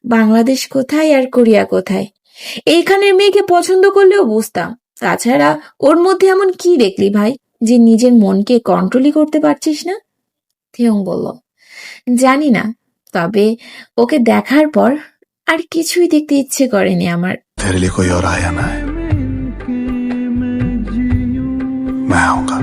বাংলাদেশ কোথায় আর কোরিয়া কোথায়? এইখানের মেয়েকে পছন্দ করলেও বুঝতাম। তাছাড়া ওর মধ্যে এমন কি দেখলি ভাই যে নিজের মনকে কন্ট্রোলই করতে পারছিস না? থিয়ং বলল, জানি না, তবে ওকে দেখার পর আর কিছুই দেখতে ইচ্ছে করেনি আমার। तेरे लिए कोई और आया ना है, मैं आऊंगा।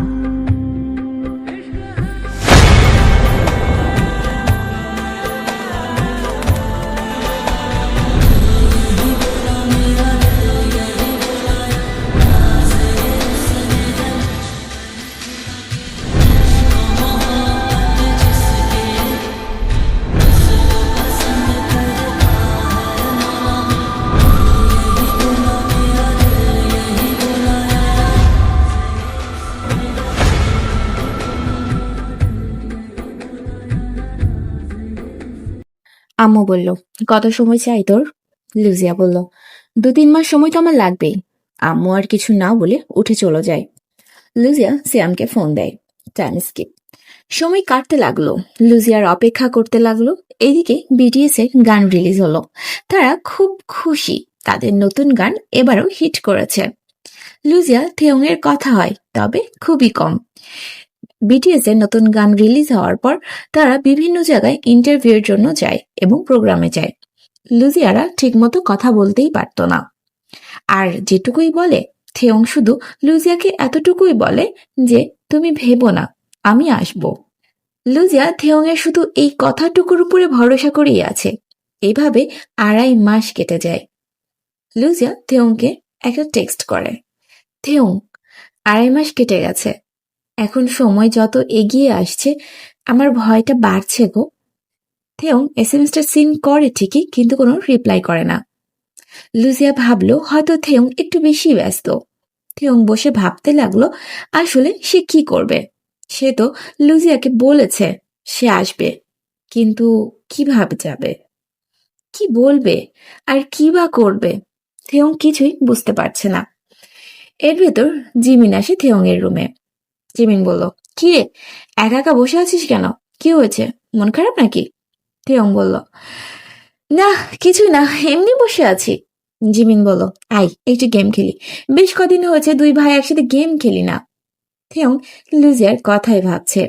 আম্মু বলল, কত সময় চাই তোর? লুজিয়া বলল, 2-3 মাস সময় তো আমার লাগবেই। আম্মু আর কিছু না বলে উঠে চলে যায়। লুজিয়া সিয়ামকে ফোন দেয়। Time skip. সময় কাটতে লাগলো। লুজিয়ার অপেক্ষা করতে লাগলো। এদিকে বিটিএস এর গান রিলিজ হলো। তারা খুব খুশি, তাদের নতুন গান এবারও হিট করেছে। লুজিয়া থেয়ং এর কথা হয়, তবে খুবই কম। বিটিএস এর নতুন গান রিলিজ হওয়ার পর তারা বিভিন্ন জায়গায় ইন্টারভিউর জন্য যায় এবং প্রোগ্রামে যায়। লুজিয়ারা ঠিকমতো কথা বলতেই পারত না, আর যেটুকুই বলে থেয়ং শুধু লুজিয়াকে এতটুকুই বলে যে তুমি ভেবো না, আমি আসব। লুজিয়া থেয়ং এর শুধু এই কথাটুকুর উপরে ভরসা করেই আছে। এভাবে 2.5 মাস কেটে যায়। লুজিয়া থেয়ংকে একটা টেক্সট করে, থেয়ং, 2.5 মাস কেটে গেছে, এখন সময় যত এগিয়ে আসছে আমার ভয়টা বাড়ছে গো। থেয়ং এসএমএসটা সিন করে ঠিকই, কিন্তু কোনো রিপ্লাই করে না। লুজিয়া ভাবলো হয়তো থেয়ং একটু বেশি ব্যস্ত। থেয়ং বসে ভাবতে লাগলো আসলে সে কি করবে। সে তো লুজিয়াকে বলেছে সে আসবে, কিন্তু কিভাবে যাবে, কি বলবে, আর কি বা করবে? থেয়ং কিছুই বুঝতে পারছে না। এর ভেতর জিমিন আসে থেয়ং এর রুমে। জিমিন বলল, কি রে, একা একা বসে আছিস কেন? কি হয়েছে, মন খারাপ নাকি? থেয়ং বলল, না কিছু না, এমনি বসে আছি। জিমিন বলল, আই একটু গেম খেলি, বেশ কদিন হয়েছে দুই ভাই একসাথে গেম খেলি না। থেয়ং লুজিয়ার কথাই ভাবছে,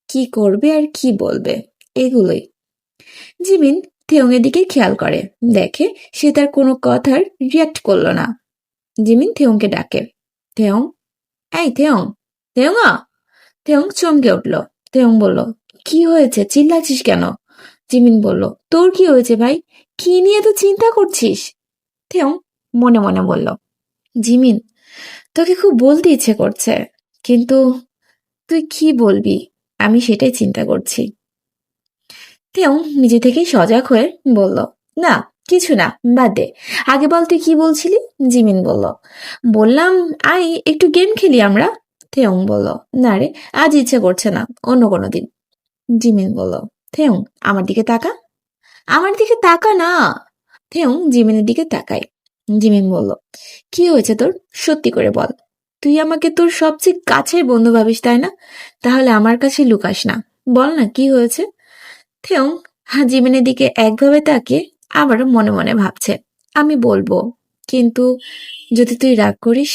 কি করবে আর কি বলবে, এগুলোই। জিমিন থেয়ং এর দিকে খেয়াল করে, দেখে সে তার কোনো কথার রিয়াক্ট করলো না। জিমিন থেয়ংকে ডাকে, থেয়ং, এই থেয়ং, থেয়ং। থেয়ং চমকে উঠল। থেয়ং বলল, কি হয়েছে, চিল্লাছিস কেন? জিমিন বলল, তোর কি হয়েছে ভাই, কি নিয়ে তো চিন্তা করছিস? থেয়ং মনে মনে বলল, জিমিন, তোকে খুব বলতে ইচ্ছে করছে, কিন্তু তুই কি বলবি আমি সেটাই চিন্তা করছি। থেয়ং নিজে থেকেই সজাগ হয়ে বলল, না কিছু না, বাদ দে, আগে বল তুই কি বলছিলি? জিমিন বলল, বললাম আই একটু গেম খেলি আমরা। থেয়ং বলল, না রে, আজ ইচ্ছে করছে না, অন্য কোনো দিন। জিমিন বলল, থেয়ং আমার দিকে তাকা, আমার দিকে তাকা না। থেয়ং জিমিনের দিকে তাকায়। জিমিন বলল, কি হয়েছে তোর, সত্যি করে বল, তুই আমাকে তোর সবচেয়ে কাছের বন্ধু ভাবিস তাই না? তাহলে আমার কাছে লুকাস না, বল না কি হয়েছে। থেয়ং জিমিনের দিকে একভাবে তাকিয়ে আবারও মনে মনে ভাবছে, আমি বলবো, কিন্তু যদি তুই রাগ করিস,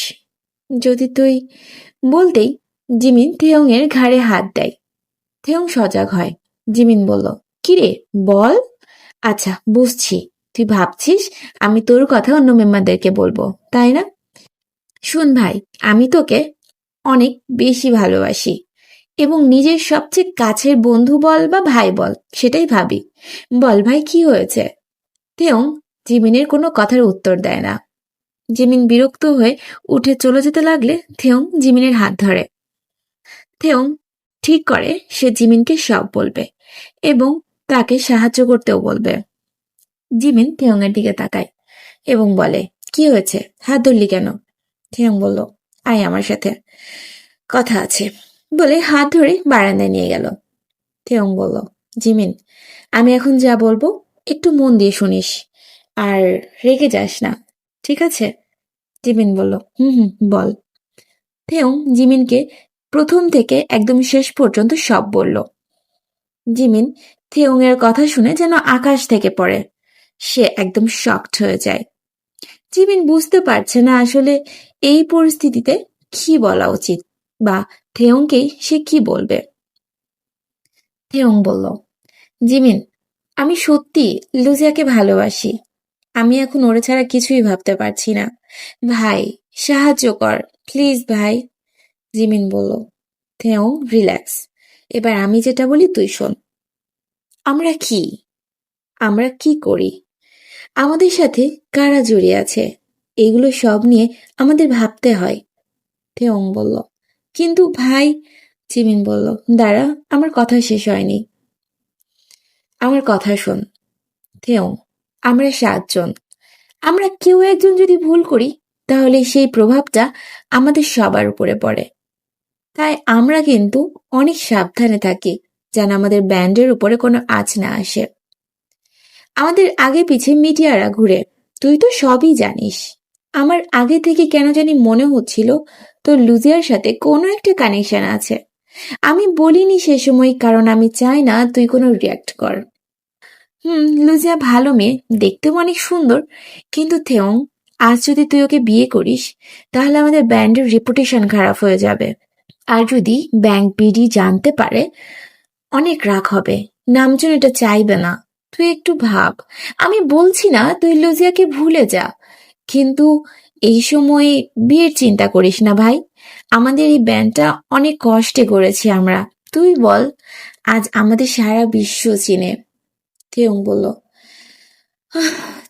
যদি তুই। বলতেই জিমিন থেয়ং এর ঘাড়ে হাত দেয়। থেয়ং সজাগ হয়। জিমিন বলল, কিরে বল। আচ্ছা বুঝছি, তুই ভাবছিস আমি তোর কথা অন্য মেম্বারদেরকে বলবো, তাই না? শুন ভাই, আমি তোকে অনেক বেশি ভালোবাসি, এবং নিজের সবচেয়ে কাছের বন্ধু বল বা ভাই বল, সেটাই ভাবি। বল ভাই কি হয়েছে? থেয়ং জিমিনের কোনো কথার উত্তর দেয় না। জিমিন বিরক্ত হয়ে উঠে চলে যেতে লাগলে থেয়ং জিমিনের হাত ধরে। থেয়ং ঠিক করে সে জিমিনকে সব বলবে এবং তাকে সাহায্য করতেও বলবে। জিমিন থেয়ং এর দিকে তাকায় এবং বলে, কি হয়েছে, হাত ধরলি কেন? থেয়ং বলল, আয় আমার সাথে, কথা আছে, বলে হাত ধরে বারান্দায় নিয়ে গেল। থেয়ং বলল, জিমিন, আমি এখন যা বলবো একটু মন দিয়ে শুনিস, আর রেগে যাস না, ঠিক আছে? জিমিন বলল, হুম হুম বল। থেয়ং জিমিনকে প্রথম থেকে একদম শেষ পর্যন্ত সব বলল। জিমিন থেয়ং এর কথা শুনে যেন আকাশ থেকে পড়ে। সে একদম শকড হয়ে যায়। জিমিন বুঝতে পারছে না আসলে এই পরিস্থিতিতে কি বলা উচিত বা থেয়ংকেই সে কি বলবে। থেয়ং বলল, জিমিন, আমি সত্যি লুজিয়াকে ভালোবাসি। আমি এখন ওরে ছাড়া কিছুই ভাবতে পারছি না। ভাই, সাহায্য কর প্লিজ ভাই। জিমিন বলল, থেয়ং রিল্যাক্স, এবার আমি যেটা বলি তুই শোন। আমরা কি আমরা কি করি, আমাদের সাথে কারা জড়িয়ে আছে, এগুলো সব নিয়ে আমাদের ভাবতে হয়। থেয়ং বলল, কিন্তু ভাই। জিমিন বলল, দাঁড়া, আমার কথা শেষ হয়নি। আমার কথা শোন থেয়ং, আমরা 7 জন। আমরা কেউ একজন যদি ভুল করি তাহলে সেই প্রভাবটা আমাদের সবার উপরে পড়ে। তাই আমরা কিন্তু অনেক সাবধানে থাকি যেন আমাদের ব্যান্ডের উপরে কোনো আঁচ না আসে। আমাদের আগে পিছে মিডিয়ারা ঘুরে, তুই তো সবই জানিস। আমার আগে থেকে কেন জানি মনে হচ্ছিল তোর লুজিয়ার সাথে কোনো একটা কানেকশন আছে। আমি বলিনি সে সময় কারণ আমি চাই না তুই কোনো রিয়াক্ট কর। লুজিয়া ভালো মেয়ে, দেখতেও অনেক সুন্দর, কিন্তু থেয়ং, আজ যদি তুই ওকে বিয়ে করিস তাহলে আমাদের ব্যান্ডের রেপুটেশন খারাপ হয়ে যাবে। আর যদি ব্যাংক বিডি জানতে পারে অনেক রাগ হবে, নামজন এটা চাইবে না। তুই একটু ভাব। আমি বলছি না তুই লুজিয়াকে ভুলে যা, কিন্তু এই সময় বিয়ের চিন্তা করিস না ভাই। আমাদের এই ব্যান্ডটা অনেক কষ্টে গড়েছি আমরা। তুই বল, আজ আমাদের সারা বিশ্ব চিনে। থেয়ং বলল,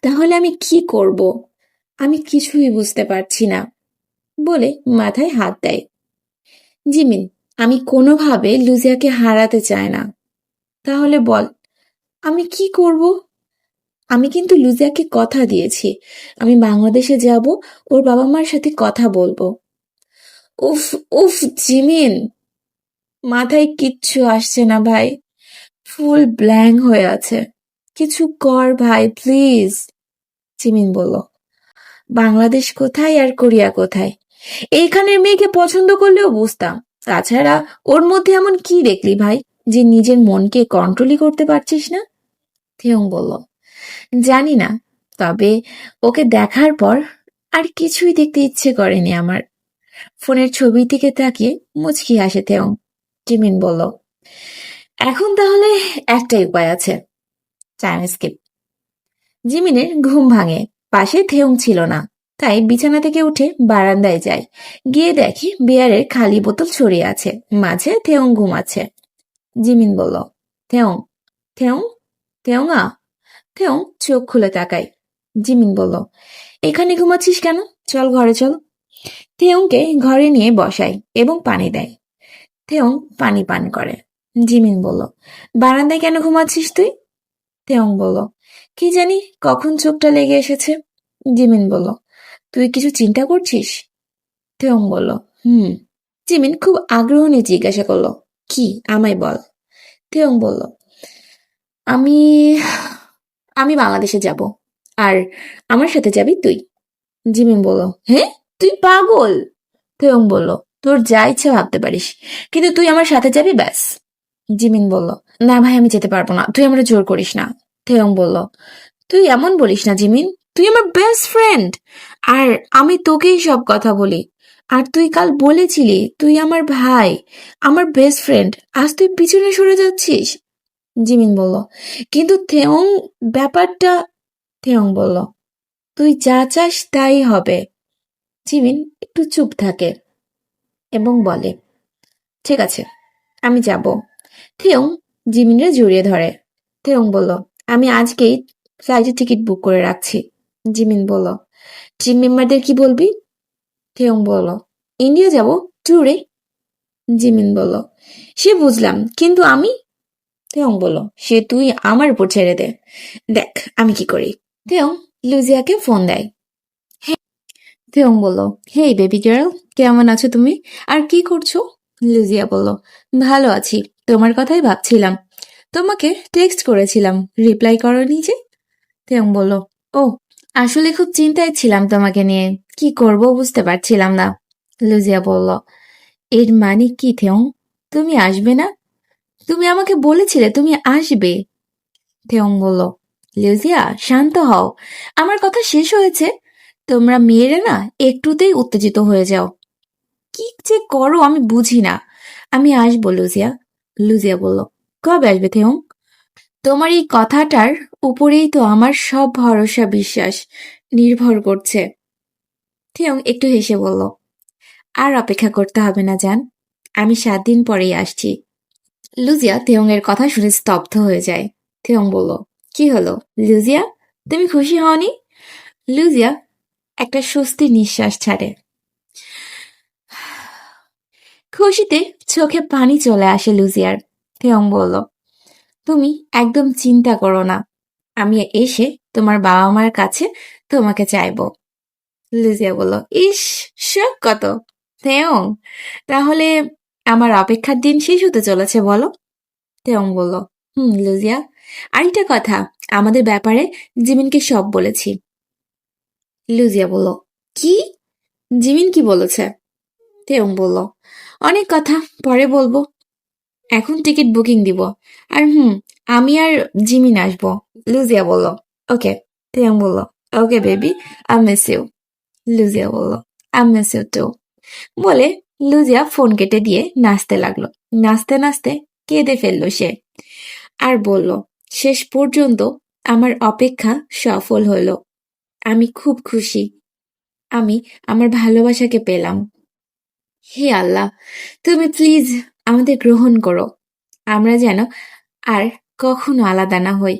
তাহলে আমি কি করব? আমি কিছুই বুঝতে পারছি না বলে মাথায় হাত দেয়। জিমিন, আমি কোনোভাবে লুজিয়াকে হারাতে চাই না। তাহলে বল, আমি কি করব? আমি কিন্তু লুজিয়াকে কথা দিয়েছি আমি বাংলাদেশে যাব, ওর বাবা মার সাথে কথা বলবো। উফ উফ জিমিন, মাথায় কিচ্ছু আসছে না ভাই, ফুল ব্ল্যাঙ্ক হয়ে আছে। কিছু কর ভাই প্লিজ। জিমিন বলল, বাংলাদেশ কোথায় আর কোরিয়া কোথায়? এইখানের মেয়েকে পছন্দ করলেও বুঝতাম। তাছাড়া ওর মধ্যে এমন কি দেখলি ভাই যে নিজের মনকে কন্ট্রোলই করতে পারছিস না? থিয়ং বলল, জানি না, তবে ওকে দেখার পর আর কিছুই দেখতে ইচ্ছে করেনি আমার। ফোনের ছবির দিকে তাকিয়ে মুচকি হাসে থেয়ং। জিমিন বলল, এখন তাহলে একটাই উপায় আছে, টাইম স্কিপ। জিমিনের ঘুম ভাঙে, পাশে থেয়ং ছিল না। তাই বিছানা থেকে উঠে বারান্দায় যায়, গিয়ে দেখে বিয়ারের খালি বোতল ছড়িয়ে আছে, মাঝে থেয়ং ঘুমাচ্ছে। জিমিন বলল, থেয়ং, থেয়ং, থেয়ংা। থেয়ং চোখ খুলে তাকায়। জিমিন বলল, এখানে ঘুমাচ্ছিস কেন? চল ঘরে চল। থেয়ংকে ঘরে নিয়ে বসায় এবং পানি দেয়। থেয়ং পানি পান করে। জিমিন বলল, বারান্দায় কেন ঘুমাচ্ছিস তুই? থেয়ং বলল, কি জানি কখন চোখটা লেগে এসেছে। জিমিন বলল, তুই কিছু চিন্তা করছিস? থেয়ং বলল, হুম। জিমিন খুব আগ্রহ নিয়ে জিজ্ঞাসা করলো, কি, আমায় বল। থেয়ং বলল, আমি আমি বাংলাদেশে যাব, আর আমার সাথে যাবি তুই। জিমিন বলল, হ্যাঁ, তুই পাগল? থেয়ং বলল, তোর যা ইচ্ছা ভাবতে পারিস, কিন্তু তুই আমার সাথে যাবি ব্যাস। জিমিন বলল, না ভাই, আমি যেতে পারবো না, তুই আমার জোর করিস না। থেয়ং বলল, তুই এমন বলিস না জিমিন, তুই আমার বেস্ট ফ্রেন্ড, আর আমি তোকেই সব কথা বলি। আর তুই কাল বলেছিলি তুই আমার ভাই, আমার বেস্ট ফ্রেন্ড, আজ তুই পিছনে সরে যাচ্ছিস। জিমিন বলল, কিন্তু থেয়ং, ব্যাপারটা। থেয়ং বলল, তুই যা চাস তাই হবে। জিমিন একটু চুপ থাকে এবং বলে, ঠিক আছে, আমি যাব। থেয়ং জিমিনরে জড়িয়ে ধরে। থেয়ং বলল, আমি আজকেই ফ্লাইটের টিকিট বুক করে রাখছি। জিমিন বলল, টিম মেম্বারদের কি বলবি? থেয়ং বলল, ইন্ডিয়া যাব, ট্যুরে। জিমিন বলল, সে বুঝলাম, কিন্তু আমি? থেয়ং বলল, সে তুই আমার উপর ছেড়ে দে, দেখ আমি কি করি। থেয়ং লুজিয়াকে ফোন দেয়। থেয়ং বলল, হেই বেবি গার্ল, কেমন আছো তুমি, আর কি করছো? লুজিয়া বলল, ভালো আছি, তোমার কথাই ভাবছিলাম, তোমাকে টেক্সট করেছিলাম, রিপ্লাই করোনি যে। থেয়ং বলল, ও, আসলে খুব চিন্তায় ছিলাম তোমাকে নিয়ে, কি করব বুঝতে পারছিলাম না। লুজিয়া বলল, এর মানে কি থেয়ং, তুমি আসবে না? তুমি আমাকে বলেছিলে তুমি আসবে। থেয়ং বলল, লিউজিয়া, শান্ত হও। আমার কথা শেষ হয়েছে। তোমরা মেয়েরা না একটুতেই উত্তেজিত হয়ে যাও। কি যে করো আমি বুঝি না। আমি আসবো লুজিয়া। লুজিয়া বলল, কবে আসবে থেউং? তোমার এই কথাটার উপরেই তো আমার সব ভরসা বিশ্বাস নির্ভর করছে। থেউং একটু হেসে বলল, আর অপেক্ষা করতে হবে না জান, আমি 7 দিন পরেই আসছি। লুজিয়া থেউং এর কথা শুনে স্তব্ধ হয়ে যায়। থেউং বলল, কি হলো লুজিয়া, তুমি খুশি হওনি? লুজিয়া একটা স্বস্তির নিঃশ্বাস ছাড়ে। খুশিতে চোখে পানি চলে আসে লুজিয়ার। থেয়ং বলল, তুমি একদম চিন্তা করো না, আমি এসে তোমার বাবা মার কাছে তোমাকে চাইবো। লুজিয়া বলল, ইস, শখ কত! থেয়ং, তাহলে আমার অপেক্ষার দিন শেষ হতে চলেছে বলো? থেয়ং বলল, লুজিয়া, আরেকটা কথা, আমাদের ব্যাপারে জিমিনকে সব বলেছি। লুজিয়া বলল, কি? জিমিন কি বলেছে? থেয়ং বলল, অনেক কথা, পরে বলবো, এখন টিকিট বুকিং দিব। আর আমি আর জিমিন আসবো। লুজিয়া বলল, ওকে। থেয়ং বলল, okay baby, I miss you. Luzia বলল, আই মিস ইউ টু। বলে লুজিয়া ফোন কেটে দিয়ে নাচতে লাগলো। নাচতে নাচতে কেঁদে ফেললো সে, আর বলল, শেষ পর্যন্ত আমার অপেক্ষা সফল হলো। আমি খুব খুশি, আমি আমার ভালোবাসাকে পেলাম। হে আল্লাহ, তুমি প্লিজ আমাদের গ্রহণ করো, আমরা যেন আর কখনো আলাদা না হই।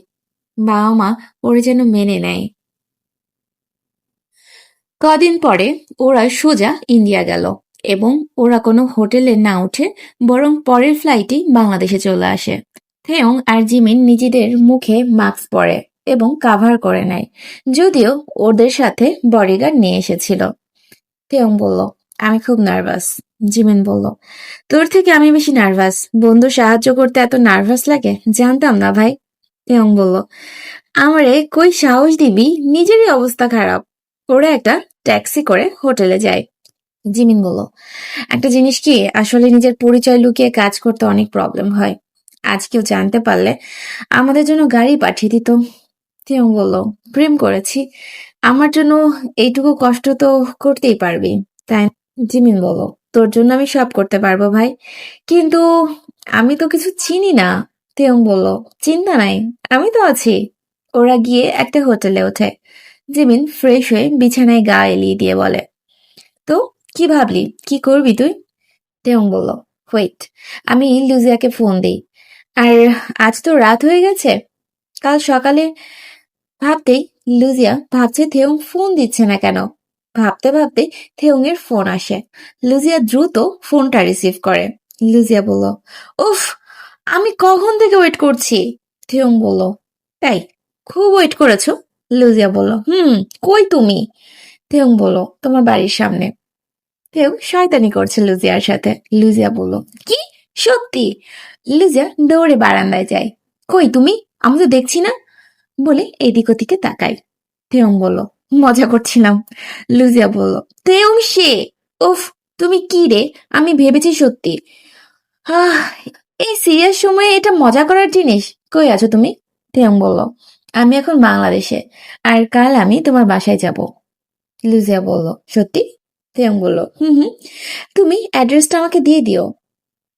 বাবা মা ওরা যেন মেনে নেয়। কদিন পরে ওরা সোজা ইন্ডিয়া গেল এবং ওরা কোনো হোটেলে না উঠে বরং পরের ফ্লাইটেই বাংলাদেশে চলে আসে। থেয়ং আর জিমিন নিজেদের মুখে মাস্ক পরে এবং কাভার করে নেয়, যদিও ওদের সাথে বডিগার্ড নিয়ে এসেছিল। থেয়ং বলল, আমি খুব নার্ভাস। জিমিন বলল, তোর থেকে আমি বেশি নার্ভাস। বন্ধু সাহায্য করতে এত নার্ভাস লাগে জানতাম না ভাই। থেয়ং বলল, আমারে কই সাহস দিবি, নিজেরই অবস্থা খারাপ। ওরা একটা ট্যাক্সি করে হোটেলে যায়। জিমিন বলল, একটা জিনিস কি, আসলে নিজের পরিচয় লুকিয়ে কাজ করতে অনেক প্রবলেম হয়। আজ কেউ জানতে পারলে আমাদের জন্য গাড়ি পাঠিয়ে দিত। থেয়ং বলল, প্রেম করেছি, আমার জন্য এইটুকু কষ্ট তো করতেই পারবি, তাই না? জিমিন বলল, তোর জন্য আমি সব করতে পারবো ভাই, কিন্তু আমি তো কিছু চিনি না। থেয়ং বলল, চিন্তা নাই, আমি তো আছি। ওরা গিয়ে একটা হোটেলে ওঠে। জিমিন ফ্রেশ হয়ে বিছানায় গা এলিয়ে দিয়ে বলে, তো কি ভাবলি, কি করবি তুই? তেয়ং বলল, ওয়েট, আমি লুজিয়াকে ফোন দিই। আর আজ তো রাত হয়ে গেছে, কাল সকালে। ভাবতেই লুজিয়া ভাবছে থেয়ং ফোন দিচ্ছে না কেন। ভাবতে ভাবতে থেয়ং এর ফোন আসে। লুজিয়া দ্রুত ফোনটা রিসিভ করে। লুজিয়া বলল, উফ, আমি কখন থেকে ওয়েট করছি। থেয়ং বলল, তাই, খুব ওয়েট করেছো? লুজিয়া বলল, কই তুমি? থেয়ং বলল, তোমার বাড়ির সামনে। থেয়ং শয়তানি করছে লুজিয়ার সাথে। লুজিয়া বলল, কি, সত্যি? লুজিয়া দৌড়ে বারান্দায় যায়। কই তুমি, আমি তো দেখছি না। বলে এদিক ওদিকে তাকায়। থেয়ং বলল, মজা করছিলাম। লুজিয়া বলল, থেয়ং সে, উফ, তুমি কি রে, আমি ভেবেছি সত্যি। আহ, এই সিরিয়াস সময়ে এটা মজা করার জিনিস। কই আছো তুমি? থেয়ং বলল, আমি এখন বাংলাদেশে, আর কাল আমি তোমার বাসায় যাব। লুজিয়া বলল, সত্যি? থেয়ং বলল, হুম, তুমি অ্যাড্রেসটা আমাকে দিয়ে দিও।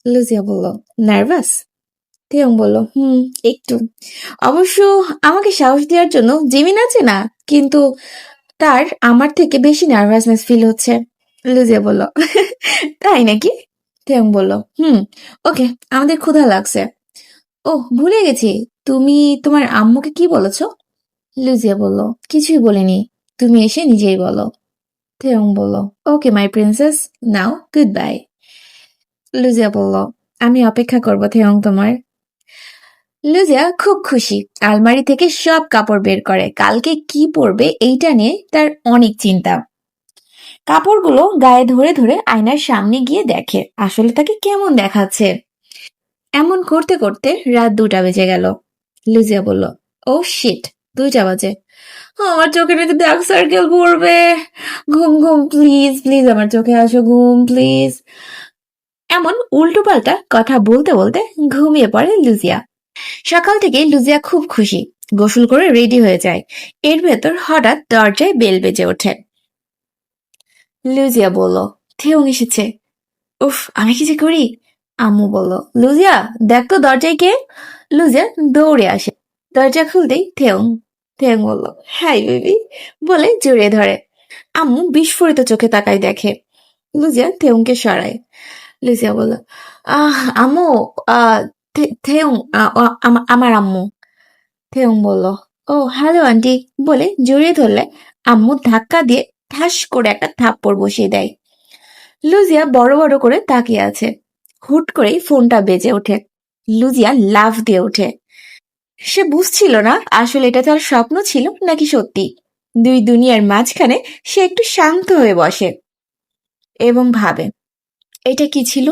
লুজিয়া বলল, নার্ভাস? থেয়ং বলল, একটু। অবশ্য আমাকে সাহস দেওয়ার জন্য জিমিন আছে না, কিন্তু তার আমার থেকে বেশি নার্ভাসনেস ফিল হচ্ছে। লুজিয়া বলল, তাই নাকি? থেয়ং বলল, ওকে, আমাদের ক্ষুধা লাগছে। ওহ, ভুলে গেছি, তুমি তোমার আম্মুকে কি বলেছো? লুজিয়া বলল, কিছুই বলিনি, তুমি এসে নিজেই বলো। থেয়ং বলল, okay my princess, now good bye. Luzia বলল, আমি অপেক্ষা করবো থেয়ং তোমার। লুজিয়া খুব খুশি, আলমারি থেকে সব কাপড় বের করে। কালকে কি পরবে এইটা নিয়ে তার অনেক চিন্তা। কাপড়গুলো গায়ে ধরে ধরে আয়নার সামনে গিয়ে দেখে আসলে তাকে কেমন দেখাচ্ছে। এমন করতে করতে রাত 2টা বেজে গেল। লুজিয়া বলল, ও শিট, 2টা বাজে, আমার চোখে যদি ডার্ক সার্কেল পড়বে। ঘুম ঘুম, প্লিজ প্লিজ আমার চোখে আসো, ঘুম প্লিজ। এমন উল্টোপাল্টা কথা বলতে বলতে ঘুমিয়ে পড়ে লুজিয়া। সকাল থেকে লুজিয়া খুব খুশি, গোসল করে রেডি হয়ে যায়। এর ভেতর হঠাৎ দরজায় বেল বেজে ওঠে। লুজিয়া বলল, থেউং এসেছে। উফ, আমি কি যে করি। আম্মু বলল, লুজিয়া দেখ তো দরজায় কে। লুজিয়া দৌড়ে আসে। দরজা খুলতেই থেউং। থেউং বলল, হাই বেবি বলে জড়িয়ে ধরে। আম্মু বিস্ফোরিত চোখে তাকায় দেখে। লুজিয়া থেউংকে সরায়। লুজিয়া বলল, আম্মু, আহ থেউং, আমার আম্মু। থেউং বলল, ও হ্যালো আন্টি বলে জড়িয়ে ধরলে আম্মু ধাক্কা দিয়ে ঠাস করে একটা থাপ্পড় বসিয়ে দেয়। লুজিয়া বড় বড় করে তাকিয়ে আছে। হুট করেই ফোনটা বেজে ওঠে। লুজিয়া লাফ দিয়ে ওঠে। সে বুঝছিল না আসলে এটা তার স্বপ্ন ছিল নাকি সত্যি। দুই দুনিয়ার মাঝখানে সে একটু শান্ত হয়ে বসে এবং ভাবে, এটা কি ছিল?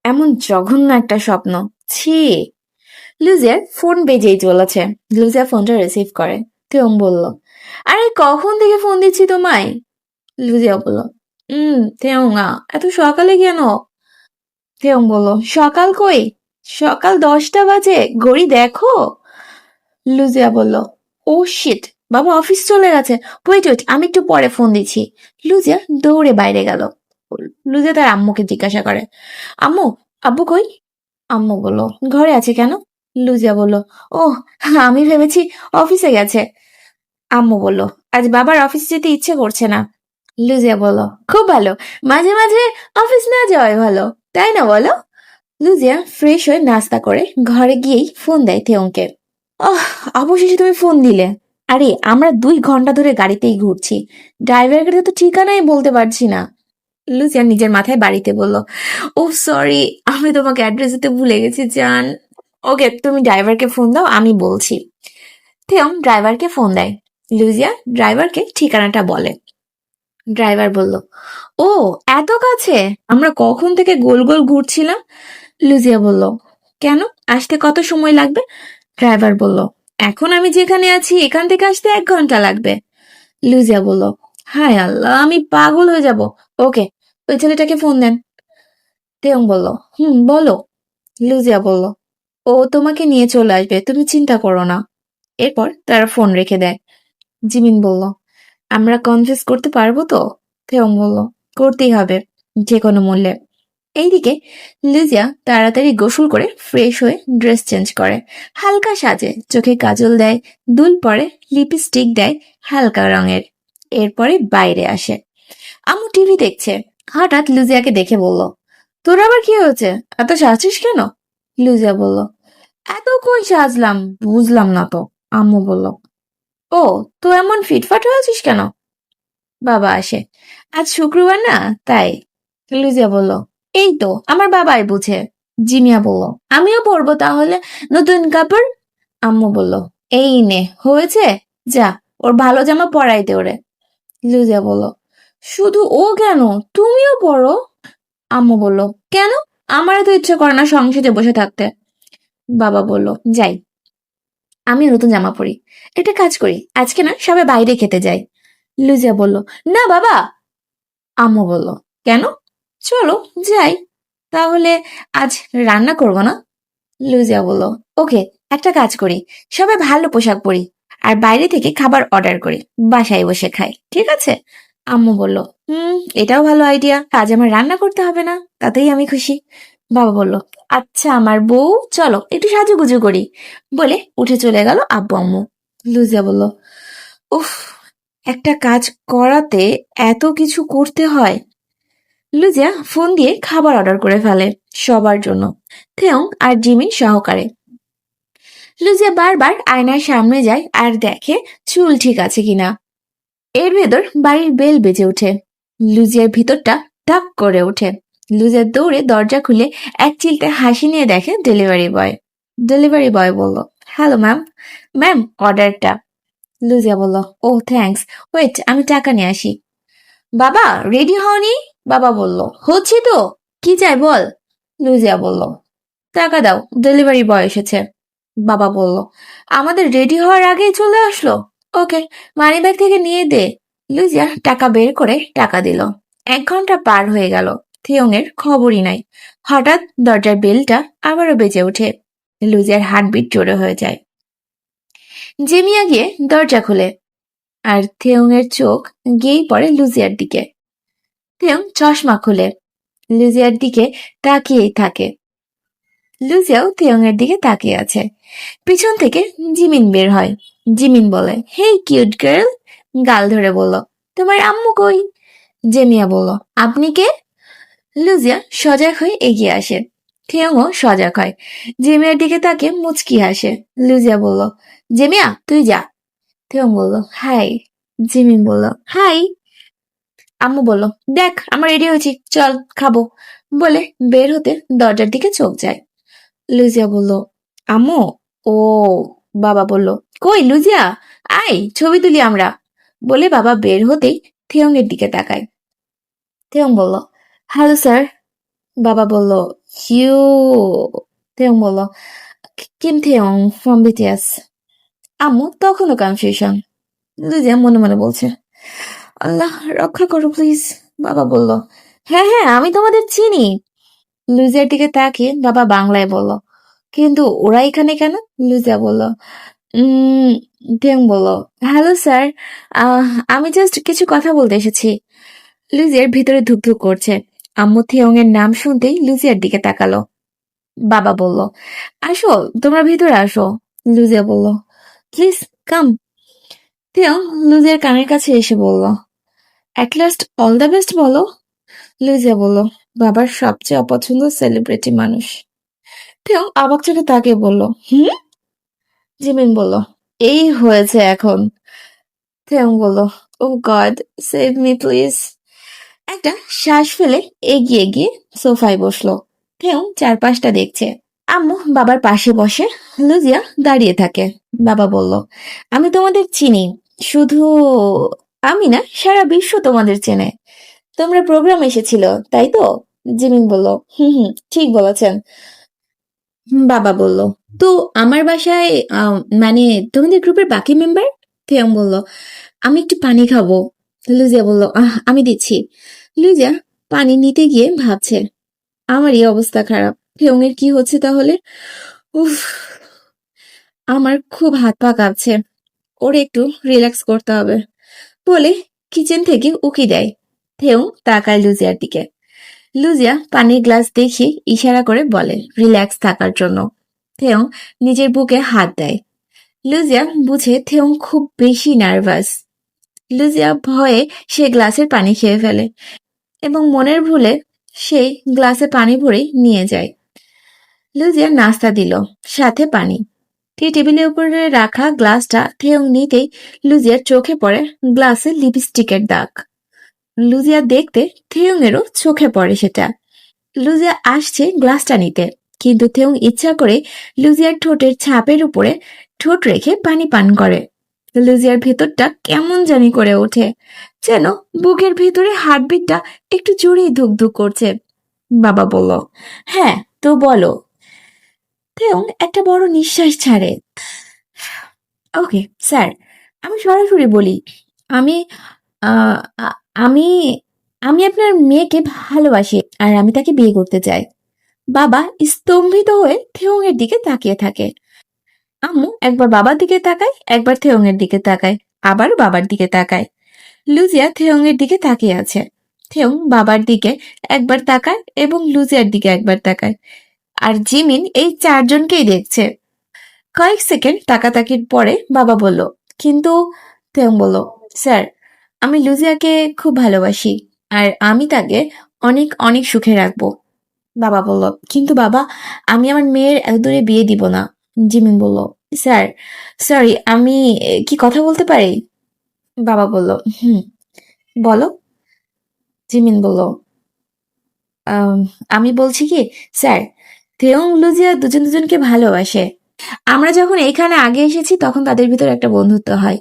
এমন জঘন্য একটা স্বপ্ন। ছি। লুজিয়ার ফোন বেজেই চলেছে। লুজিয়া ফোনটা রিসিভ করে। তেয়ং বলল, আরে কখন থেকে ফোন দিচ্ছি তোমায়। লুজিয়া বলল, তেয়ং এত সকালে কেন? তেয়ং বলল, সকাল কই? সকাল 10টা বাজে, ঘড়ি দেখো। লুজিয়া বলল, ও শিট, বাবা অফিস চলে গেছে। ওয়েট ওয়েট, আমি একটু পরে ফোন দিচ্ছি। লুজিয়া দৌড়ে বাইরে গেল। লুজিয়া তার আম্মুকে জিজ্ঞাসা করে, আম্মু, আব্বু কই? আম্মু বলল, ঘরে আছে কেন? লুজিয়া বলল, ও, আমি ভেবেছি অফিসে গেছে। আম্মু বলল, আজ বাবার অফিস যেতে ইচ্ছে করছে না। লুজিয়া বলল, খুব ভালো, মাঝে মাঝে অফিস না যাওয়াই ভালো, তাই না বলো? লুজিয়া ফ্রেশ হয়ে নাস্তা করে ঘরে গিয়েই ফোন দেয় থেউংকে। অবশেষে তুমি ফোন দিলে। আরে আমরা 2 ঘন্টা ধরে গাড়িতেই ঘুরছি, ড্রাইভারকে তো ঠিকানাই বলতে পারছি না। লুজিয়া নিজের মাথায় বাড়িতে বলল, ও সরি, আমি তোমাকে অ্যাড্রেস দিতে ভুলে গেছি জান। ওকে, তুমি ড্রাইভারকে ফোন দাও, আমি বলছি। থেয়ং ড্রাইভারকে ফোন দেয়। লুজিয়া ড্রাইভারকে ঠিকানাটা বলে। ড্রাইভার বলল, ও এত কাছে, আমরা কখন থেকে গোল গোল ঘুরছিলাম। লুজিয়া বলল, কেন, আসতে কত সময় লাগবে? ড্রাইভার বলল, এখন আমি যেখানে আছি এখান থেকে আসতে 1 ঘন্টা লাগবে। লুজিয়া বলল, হায় আল্লাহ, আমি পাগল হয়ে যাব। ওকে, ওই ছেলেটাকে ফোন দেন। তেয়ং বলল, বলো। লুজিয়া বলল, ও তোমাকে নিয়ে চলে আসবে, তুমি চিন্তা করো না। এরপর তারা ফোন রেখে দেয়। জিমিন বলল, আমরা কনফেস করতে পারবো তো? থেয়ং বলল, করতেই হবে, যে কোনো মূল্যে। এইদিকে লিজিয়া তাড়াতাড়ি গোসল করে ফ্রেশ হয়ে ড্রেস চেঞ্জ করে, হালকা সাজে, চোখে কাজল দেয়, দুল পরে, লিপস্টিক দেয় হালকা রঙের। এরপরে বাইরে আসে। আম্মু টিভি দেখছে। হঠাৎ লুজিয়াকে দেখে বলল, তোর আবার কি হয়েছে, এত সাজছিস কেন? লুজিয়া বলল, এত কই সাজলাম, বুঝলাম না তো। আম্মু বলল, ও, তো এমন ফিটফাট হয়েছিস কেন? বাবা আসে। আজ শুক্রবার না, তাই। লুজিয়া বলল, এই তো আমার বাবাই বুঝে। জিমিয়া বলল, আমিও পরবো তাহলে নতুন কাপড়। আম্মু বলল, এই নে, হয়েছে, যা ওর ভালো জামা পরাই দে ওরে। লুজিয়া বলল, শুধু ও কেন, তুমিও পরো। আম্মু বলল, কেন, আমারও তো ইচ্ছে করে না সংসারে বসে থাকতে। বাবা বলল, যাই, আমি নতুন জামা পরি। একটা কাজ করি, আজকে না সবাই বাইরে খেতে যাই। লুজিয়া বলল, না বাবা। আম্মু বলল, কেন? চলো যাই। তাহলে আজ রান্না করবো না। লুজিয়া বলল, ওকে, একটা কাজ করি, সবাই ভালো পোশাক পরি আর বাইরে থেকে খাবার অর্ডার করি, বাসায় বসে খাই, ঠিক আছে? আম্মু বলল, এটাও ভালো আইডিয়া, আজ আমার রান্না করতে হবে না, তাতেই আমি খুশি। বাবা বলল, আচ্ছা আমার বউ, চলো একটু সাজুগুজু করি বলে উঠে চলে গেল আব্বু আম্মু। লুজিয়া বলল, উফ, একটা কাজ করাতে এত কিছু করতে হয়। লুজিয়া ফোন দিয়ে খাবার অর্ডার করে ফেলে সবার জন্য, থেয়ং আর জিমিন সহকারে। লুজিয়া বারবার আয়নার সামনে যায় আর দেখে চুল ঠিক আছে কিনা। এর ভেতর বাড়ির বেল বেজে ওঠে। লুজিয়ার ভিতরটা ধাক করে ওঠে। লুজিয়া দৌড়ে দরজা খুলে এক চিলতে হাসি নিয়ে দেখে ডেলিভারি বয়। ডেলিভারি বয় বলল, হ্যালো ম্যাম। ম্যাম, অর্ডারটা। লুজিয়া বলল, ও থ্যাঙ্কস, ওয়েট, আমি টাকা নিয়ে আসি। বাবা, রেডি হওনি? বাবা বলল, হচ্ছি তো, কি চাই বল। লুজিয়া বলল, টাকা দাও, ডেলিভারি বয় এসেছে। বাবা বলল, আমাদের রেডি হওয়ার আগেই চলে আসলো। ওকে, মানিব্যাগ থেকে নিয়ে দে। লুজিয়া টাকা বের করে টাকা দিল। 1 ঘন্টা পার হয়ে গেল, থিয়ং এর খবরই নাই। হঠাৎ দরজার বেলটা আবারও বেজে ওঠে। লুজিয়ার হার্টবিট জোরে হয়ে যায়। জেমিয়া গিয়ে দরজা খোলে আর থেউং এর চোখ গিয়েই পড়ে লুজিয়ার দিকে। থেউং চশমা খুলে লুজিয়ার দিকে তাকিয়েই থাকে। লুজিয়াও থেউং এর দিকে তাকিয়ে আছে। পিছন থেকে জিমিন বের হয়। জিমিন বলে, হেই কিউট গার্ল। গাল ধরে বলল, তোমার আম্মু কই? জেমিয়া বলল, আপনি কে? লুজিয়া সজাগ হয়ে এগিয়ে আসে। থেউংও সজাগ হয়। জেমিয়ার দিকে তাকে মুচকি হাসে। লুজিয়া বলল, জেমিয়া তুই যা। থেউং বলল, হাই। জিমিন বলল, হাই। আম্মু বলল, দেখ আমরা রেডি হয়েছি, চল খাবো। বলে বের হতে দরজার দিকে চোখ যায়। লুজিয়া বলল, আম্মু। ও। বাবা বলল, কই লুজিয়া, আয় ছবি তুলি আমরা। বলে বাবা বের হতেই থেয়ং এর দিকে তাকায়। থেয়ং বলল, হ্যালো স্যার। বাবা বলল, ইউ। থেয়ং বলল, কিম থেয়ং ফ্রম বিটিএস। আম্মু তখনও কনফিউশন। লুজিয়া মনে মনে বলছে, আল্লাহ রক্ষা করো প্লিজ। বাবা বলল, হ্যাঁ হ্যাঁ আমি তোমাদের চিনি। লুজিয়ার দিকে তাকিয়ে বাবা বাংলায় বলল, কিন্তু ওরা এখানে কেন? লুজিয়া বলল, উম ঢেং বলল, হ্যালো স্যার, আমি জাস্ট কিছু কথা বলতে এসেছি। লুজিয়ার ভিতরে ধুকধুক করছে। আম্মু থিয়ং এর নাম শুনতেই লুজিয়ার দিকে তাকালো। বাবা বলল, আসো তোমরা ভিতরে আসো। লুজিয়া বলল, প্লিজ কাম। থিয়ং লুজিয়ার কানের কাছে এসে বলল, at last all the best বলো। লুজিয়া বলল, বাবার সবচেয়ে অপছন্দ সেলিব্রিটি মানুষ। থিয়ং অবাক চোখে তাকিয়ে বলল, হুম? জিমিন বলল, এই হয়েছে এখন। থিয়ং বলল, ও গড সেভ মি প্লিজ। একটা শ্বাস ফেলে এগিয়ে গিয়ে সোফায় বসলো। থিয়ং চারপাশটা দেখছে। আম্মু বাবার পাশে বসে। লুজিয়া দাঁড়িয়ে থাকে। বাবা বলল, আমি তোমাদের চিনি, শুধু আমি না, সারা বিশ্ব তোমাদের চেনে। তোমরা প্রোগ্রাম এসেছিল তাই তো? জিমিন বলল, হুম হুম ঠিক বলেছেন। বাবা বলল, তো আমার বাসায় মানে তোমাদের গ্রুপের বাকি মেম্বার? থিয়ং বলল, আমি একটু পানি খাবো। লুজিয়া বলল, আমি দিচ্ছি। লুজিয়া পানি নিতে গিয়ে ভাবছে, আমারই অবস্থা খারাপ। থিয়ং এর কি হচ্ছে তাহলে? উফ, আমার খুব হাত পা কাঁপছে। ওরে একটু রিল্যাক্স করতে হবে। বলে কিচেন থেকে উকি দেয়। থেউ তাকায় লুজিয়ার দিকে। লুজিয়া পানির গ্লাস দেখিয়ে ইশারা করে বলে রিল্যাক্স থাকার জন্য। থেয়ং নিজের বুকে হাত দেয়। লুজিয়া বুঝে থেয়ং খুব বেশি নার্ভাস। লুজিয়া ভয়ে সে গ্লাসের পানি খেয়ে ফেলে এবং মনের ভুলে সেই গ্লাসে পানি ভরে নিয়ে যায়। লুজিয়া নাস্তা দিল, সাথে পানি। টেবিলের উপরে রাখা গ্লাসটা থেয়ং নিতেই লুজিয়ার চোখে পড়ে গ্লাসে লিপস্টিকের দাগ। লুজিয়া দেখতে থেয়ং এরও চোখে পড়ে সেটা। লুজিয়া আসছে গ্লাসটা নিতে, কিন্তু থেয়ং ইচ্ছা করে লুজিয়ার ঠোঁটের ছাপের উপরে ঠোঁট রেখে পানি পান করে। লুজিয়ার ভেতরটা কেমন জানি করে ওঠে, যেন বুকের ভিতরে হার্টবিটটা একটু জোরেই ধুকধুক করছে। বাবা বলল, হ্যাঁ তো বলো। থেয়ং একটা বড় নিঃশ্বাস ছাড়ে। ওকে স্যার, আমি সরাসরি বলি, আমি আহ, আ- আমি আমি আপনার মেয়েকে ভালোবাসি আর আমি তাকে বিয়ে করতে চাই। বাবা স্তম্ভিত হয়ে থেয়ং এর দিকে তাকিয়ে থাকে। আম্মু একবার বাবার দিকে তাকায়, একবার থেয়ং এর দিকে তাকায়, আবার বাবার দিকে তাকায়। লুজিয়া থেয়ং এর দিকে তাকিয়ে আছে। থেয়ং বাবার দিকে একবার তাকায় এবং লুজিয়ার দিকে একবার তাকায়। আর জিমিন এই চারজনকেই দেখছে। কয়েক সেকেন্ড তাকাতাকির পরে বাবা বলল, কিন্তু থেয়ং বলল, স্যার আমি লুজিয়াকে খুব ভালোবাসি আর আমি তাকে অনেক অনেক সুখে রাখবো। বাবা বলল, কিন্তু বাবা আমি আমার মেয়ের এত দূরে বিয়ে দিব না। জিমিন বলল, স্যার সরি আমি কি কথা বলতে পারি? বাবা বলল, হুম বলো। জিমিন বলল, "আম, আমি বলছি কি স্যার, থেয়ং লুজিয়া দুজন দুজনকে ভালোবাসে। আমরা যখন এখানে আগে এসেছি তখন তাদের ভিতর একটা বন্ধুত্ব হয়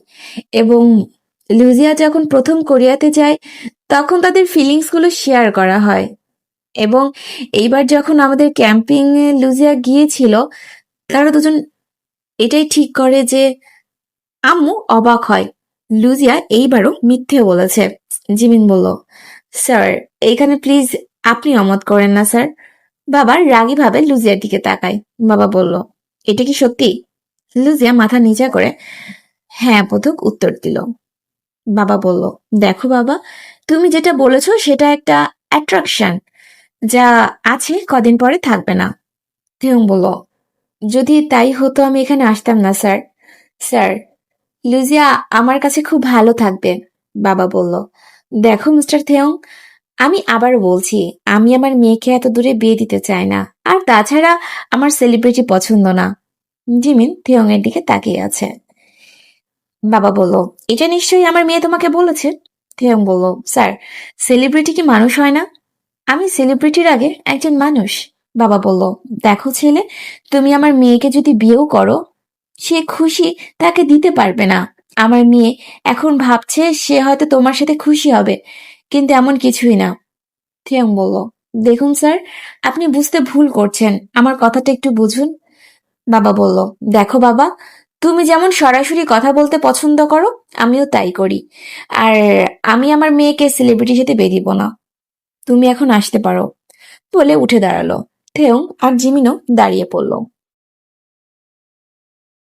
এবং লুজিয়া যখন প্রথম কোরিয়াতে যায় তখন তাদের ফিলিংস গুলো শেয়ার করা হয় এবং এইবার যখন আমাদের ক্যাম্পিং এ লুজিয়া গিয়েছিল তারা দুজন এটাই ঠিক করে যে আম্মু অবাক হয় লুজিয়া এইবারও মিথ্যে বলেছে। জিমিন বলল, স্যার এইখানে প্লিজ আপনি অমত করেন না স্যার। বাবার রাগী ভাবে লুজিয়ার দিকে তাকায়। বাবা বলল, এটা কি সত্যি? লুজিয়া মাথা নিচা করে হ্যাঁ বোধক উত্তর দিল। বাবা বলল, দেখো বাবা, তুমি যেটা বলেছো সেটা একটা অ্যাট্রাকশন, যা আছে কদিন পরে থাকবে না। থেউং বলল, যদি তাই হতো আমি এখানে আসতাম না স্যার। স্যার, লুজিয়া আমার কাছে খুব ভালো থাকবে। বাবা বলল, দেখো মিস্টার থেয়ং, আমি আবার বলছি, আমি আমার মেয়েকে এত দূরে বিয়ে দিতে চাই না। আর তাছাড়া আমার সেলিব্রিটি পছন্দ না। জিমিন থেয়ং এর দিকে তাকিয়ে আছে। বাবা বলল, এটা নিশ্চয়ই আমার মেয়ে তোমাকে বলেছে। থেয়ং বলল, স্যার, সেলিব্রিটি কি মানুষ হয় না? আমি সেলিব্রিটির আগে একজন মানুষ। বাবা বলল, দেখো ছেলে, তুমি আমার মেয়েকে যদি বিয়েও করো, সে খুশি তাকে দিতে পারবে না। আমার মেয়ে এখন ভাবছে সে হয়তো তোমার সাথে খুশি হবে, কিন্তু এমন কিছুই না। থিয়াং বলল, দেখুন স্যার, আপনি বুঝতে ভুল করছেন, আমার কথাটা একটু বুঝুন। বাবা বলল, দেখো বাবা, তুমি যেমন সরাসরি কথা বলতে পছন্দ করো, আমিও তাই করি। আর আমি আমার মেয়েকে সেলিব্রিটির সাথে বিয়ে দিব না। তুমি এখন আসতে পারো বলে উঠে দাঁড়ালো। থেয়ং আর জিমিনও দাঁড়িয়ে পড়ল।